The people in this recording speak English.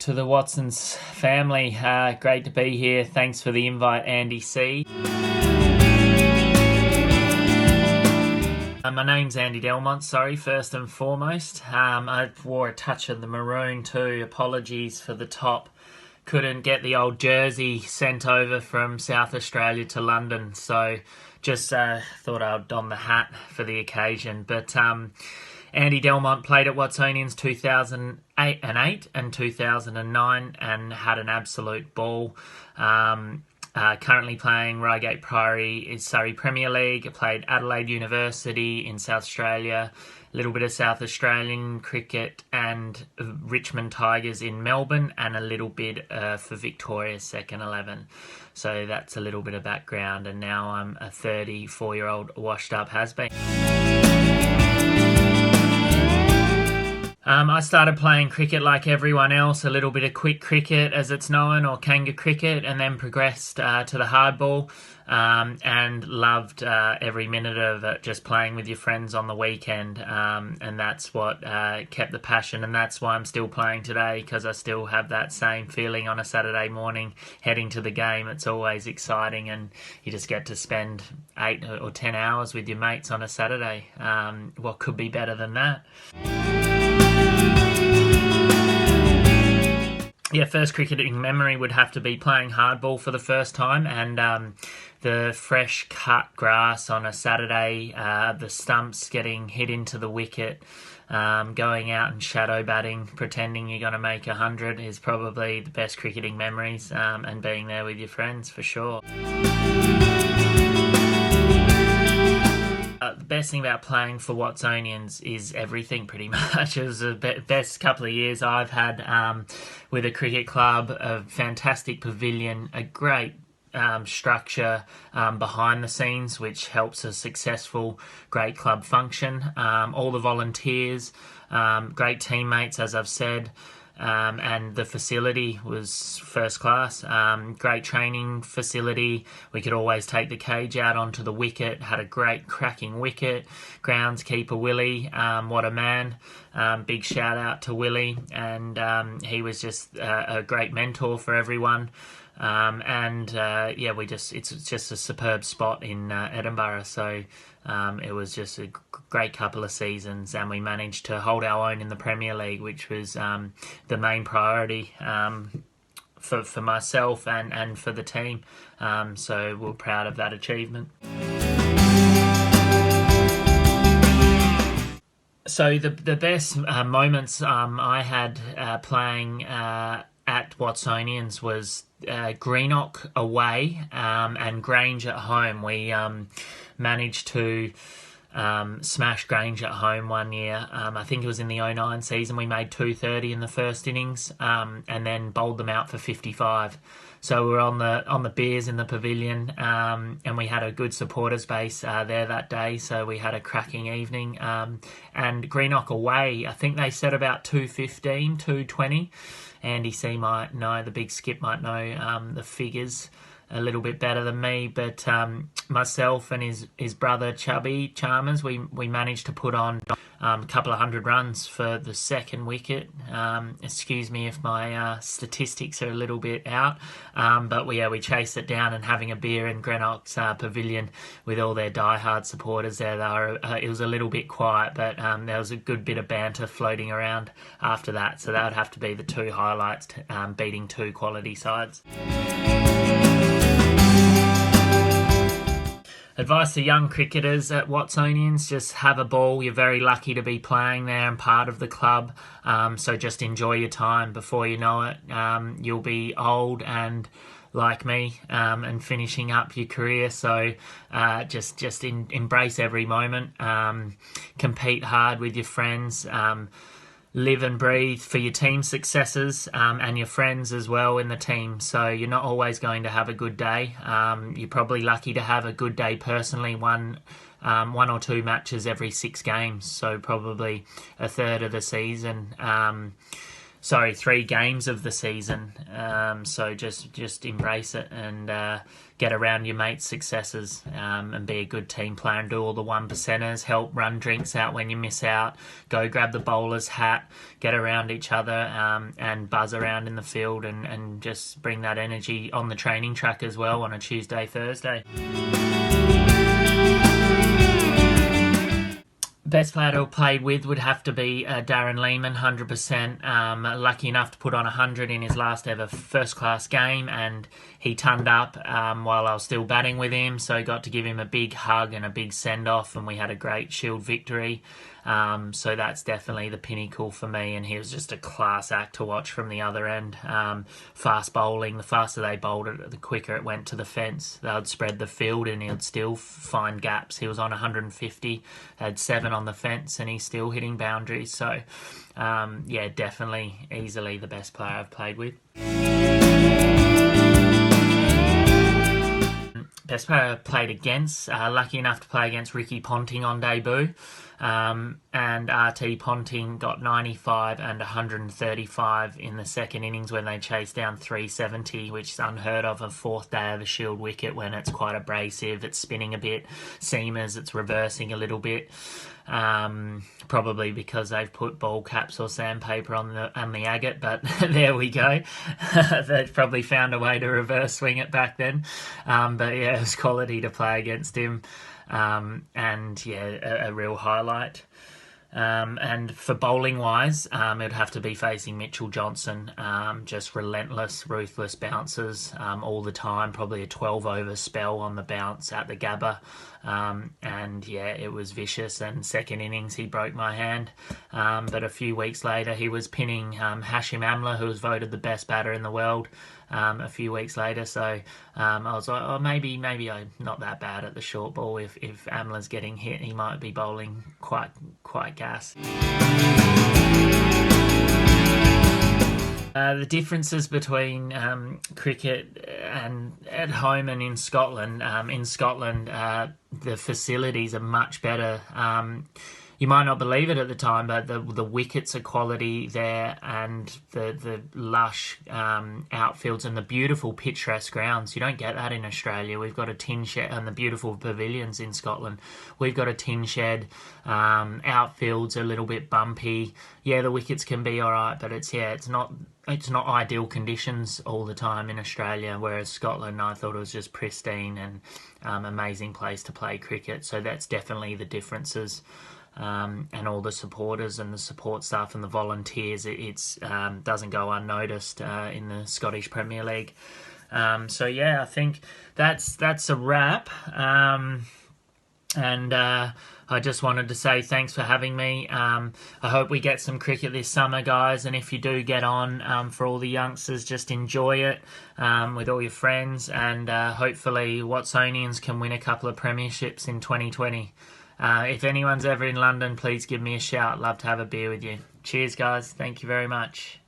to the Watsons family. Great to be here. Thanks for the invite, Andy C. My name's Andy Delmont, first and foremost. I wore a touch of the maroon too. Apologies for the top. Couldn't get the old jersey sent over from South Australia to London, so just thought I'd don the hat for the occasion. But Andy Delmont played at Watsonians 2008 and 2009 and had an absolute ball. Currently playing Reigate Priory is Surrey Premier League. I played Adelaide University in South Australia, a little bit of South Australian cricket and Richmond Tigers in Melbourne, and a little bit for Victoria's second 11. So that's a little bit of background, and now I'm a 34-year-old washed up has-been. I started playing cricket like everyone else, a little bit of quick cricket as it's known, or Kanga cricket, and then progressed to the hardball, and loved every minute of it, just playing with your friends on the weekend, and that's what kept the passion, and that's why I'm still playing today, because I still have that same feeling on a Saturday morning heading to the game. It's always exciting, and you just get to spend 8 or 10 hours with your mates on a Saturday. What could be better than that? Yeah, first cricketing memory would have to be playing hardball for the first time, and the fresh cut grass on a Saturday, the stumps getting hit into the wicket, going out and shadow batting, pretending you're going to make 100 is probably the best cricketing memories, and being there with your friends for sure. The best thing about playing for Watsonians is everything, pretty much. It was the best couple of years I've had with a cricket club, a fantastic pavilion, a great structure behind the scenes, which helps a successful great club function. All the volunteers, great teammates, as I've said. And the facility was first class. Great training facility. We could always take the cage out onto the wicket. Had a great cracking wicket. Groundskeeper Willie, what a man. Big shout out to Willie, and he was just a great mentor for everyone. It's just a superb spot in Edinburgh. So it was just a great couple of seasons, and we managed to hold our own in the Premier League, which was the main priority for myself and for the team. So we're proud of that achievement. So the best moments I had playing at Watsonians was Greenock away and Grange at home. We managed to smash Grange at home one year. I think it was in the 09 season. We made 230 in the first innings, and then bowled them out for 55. So we were on the beers in the pavilion, and we had a good supporters base there that day. So we had a cracking evening. And Greenock away, I think they said about 215, 220. Andy C might know, the big skip might know the figures a little bit better than me, but myself and his brother Chubby Chalmers, we managed to put on a couple of 100 runs for the second wicket. Excuse me if my statistics are a little bit out, but we chased it down, and having a beer in Greenock's pavilion with all their diehard supporters there, it was a little bit quiet, but there was a good bit of banter floating around after that. So that would have to be the two highlights, beating two quality sides. Advice to young cricketers at Watsonians: just have a ball. You're very lucky to be playing there and part of the club. So just enjoy your time. Before you know it, you'll be old and like me, and finishing up your career. So just embrace every moment. Compete hard with your friends. Live and breathe for your team successes, and your friends as well in the team. So you're not always going to have a good day. You're probably lucky to have a good day personally, one or two matches every 6 games, so probably a third of the season. 3 games of the season. So just embrace it and get around your mates' successes, and be a good team player and do all the 1%ers, help run drinks out when you miss out, go grab the bowler's hat, get around each other, and buzz around in the field, and just bring that energy on the training track as well on a Tuesday, Thursday. Best player to have played with would have to be Darren Lehmann, 100%. Lucky enough to put on 100 in his last ever first-class game, and he turned up while I was still batting with him, so I got to give him a big hug and a big send-off, and we had a great Shield victory. So that's definitely the pinnacle for me, and he was just a class act to watch from the other end. Fast bowling, the faster they bowled it, the quicker it went to the fence. They would spread the field and he would still find gaps. He was on 150, had 7 on the fence, and he's still hitting boundaries. So, yeah, definitely, easily the best player I've played with. Best player I played against, lucky enough to play against Ricky Ponting on debut, and RT Ponting got 95 and 135 in the second innings when they chased down 370, which is unheard of, a 4th day of a Shield wicket when it's quite abrasive, it's spinning a bit, seamers, it's reversing a little bit. Probably because they've put ball caps or sandpaper on the agate, but there we go. They've probably found a way to reverse swing it back then. But yeah, it was quality to play against him. And yeah, a real highlight. And for bowling wise, it'd have to be facing Mitchell Johnson. Just relentless, ruthless bounces all the time. Probably a 12 over spell on the bounce at the Gabba. And yeah, it was vicious. And second innings, he broke my hand. But a few weeks later, he was pinning Hashim Amla, who was voted the best batter in the world. A few weeks later, so I was like, oh, maybe I'm not that bad at the short ball. If Amla's getting hit, he might be bowling quite gas. The differences between cricket and at home and in Scotland. In Scotland, the facilities are much better. You might not believe it at the time, but the wickets are quality there, and the lush outfields and the beautiful picturesque grounds. You don't get that in Australia. We've got a tin shed, and the beautiful pavilions in Scotland. We've got a tin shed. Outfields are a little bit bumpy. Yeah, the wickets can be all right, but it's not ideal conditions all the time in Australia, whereas Scotland, I thought it was just pristine and amazing place to play cricket. So that's definitely the differences. And all the supporters and the support staff and the volunteers, it doesn't go unnoticed in the Scottish Premier League. So yeah, I think that's a wrap. And I just wanted to say thanks for having me. I hope we get some cricket this summer, guys. And if you do get on, for all the youngsters, just enjoy it with all your friends. And hopefully Watsonians can win a couple of premierships in 2020. If anyone's ever in London, please give me a shout. Love to have a beer with you. Cheers, guys. Thank you very much.